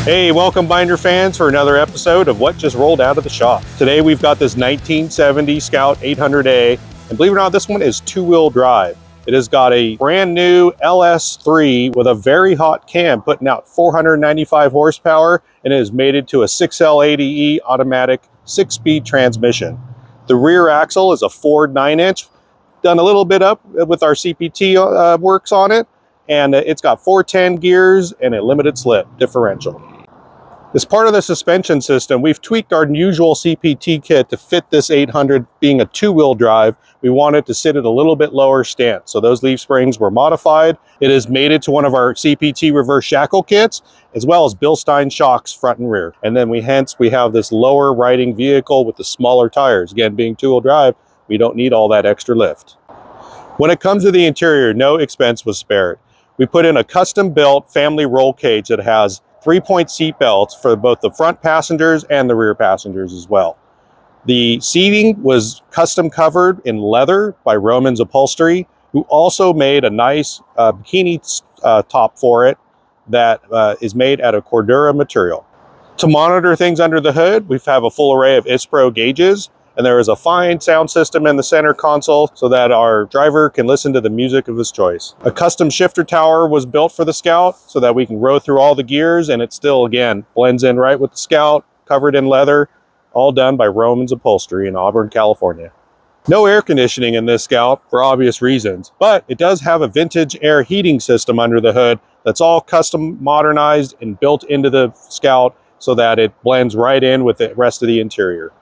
Hey, welcome Binder fans for another episode of what just rolled out of the shop. Today we've got this 1970 Scout 800A, and believe it or not, this one is two-wheel drive. It has got a brand new LS3 with a very hot cam putting out 495 horsepower, and it is mated to a 6L80E automatic 6-speed transmission. The rear axle is a Ford 9-inch, done a little bit up with our CPT works on it, and it's got 410 gears and a limited slip differential. As part of the suspension system, we've tweaked our usual CPT kit to fit this 800 being a two-wheel drive. We wanted to sit at a little bit lower stance, so those leaf springs were modified. It is mated to one of our CPT reverse shackle kits, as well as Bilstein shocks front and rear. And then we have this lower riding vehicle with the smaller tires. Again, being two-wheel drive, we don't need all that extra lift. When it comes to the interior, no expense was spared. We put in a custom-built family roll cage that has 3-point seat belts for both the front passengers and the rear passengers as well. The seating was custom covered in leather by Roman's Upholstery, who also made a nice bikini top for it that is made out of Cordura material. To monitor things under the hood, we have a full array of Isspro gauges, and there is a fine sound system in the center console so that our driver can listen to the music of his choice. A custom shifter tower was built for the Scout so that we can row through all the gears, and it still, again, blends in right with the Scout, covered in leather, all done by Roman's Upholstery in Auburn, California. No air conditioning in this Scout for obvious reasons, but it does have a vintage air heating system under the hood that's all custom modernized and built into the Scout so that it blends right in with the rest of the interior.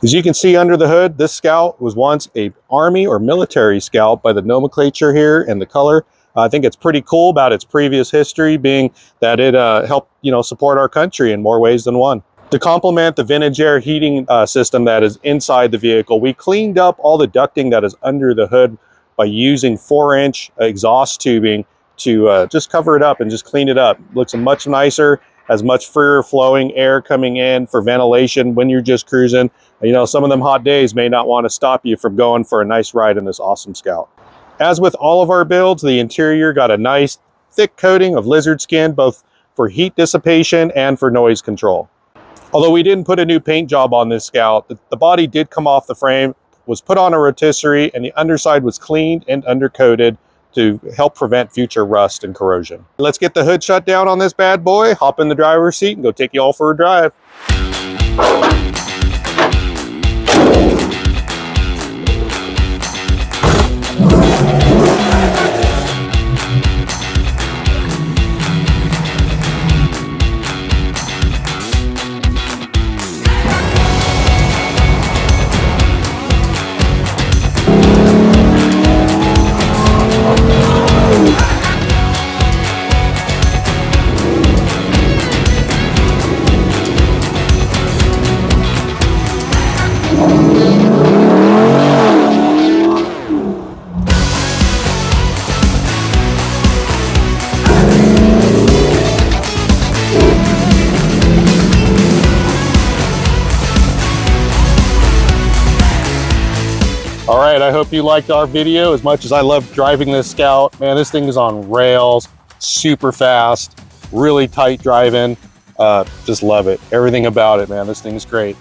As you can see under the hood, this Scout was once a Army or military Scout by the nomenclature here and the color. I think it's pretty cool about its previous history, being that it helped support our country in more ways than one. To complement the vintage air heating system that is inside the vehicle, we cleaned up all the ducting that is under the hood by using 4-inch exhaust tubing to just cover it up and just clean it up. It looks much nicer, has much freer flowing air coming in for ventilation when you're just cruising. Some of them hot days may not want to stop you from going for a nice ride in this awesome Scout. As with all of our builds, the interior got a nice thick coating of LizardSkin, both for heat dissipation and for noise control. Although we didn't put a new paint job on this Scout, the body did come off the frame, was put on a rotisserie, and the underside was cleaned and undercoated to help prevent future rust and corrosion. Let's get the hood shut down on this bad boy, hop in the driver's seat, and go take you all for a drive. All right, I hope you liked our video as much as I love driving this Scout. Man, this thing is on rails, super fast, really tight driving. Just love it. Everything about it, man. This thing is great.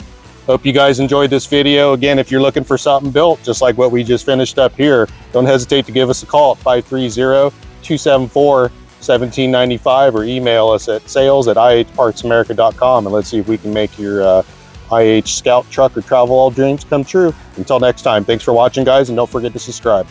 Hope you guys enjoyed this video. Again, if you're looking for something built, just like what we just finished up here, don't hesitate to give us a call at 530-274-1795 or email us at sales@ihpartsamerica.com, and let's see if we can make your IH Scout truck or travel all dreams come true. Until next time, thanks for watching, guys, and don't forget to subscribe.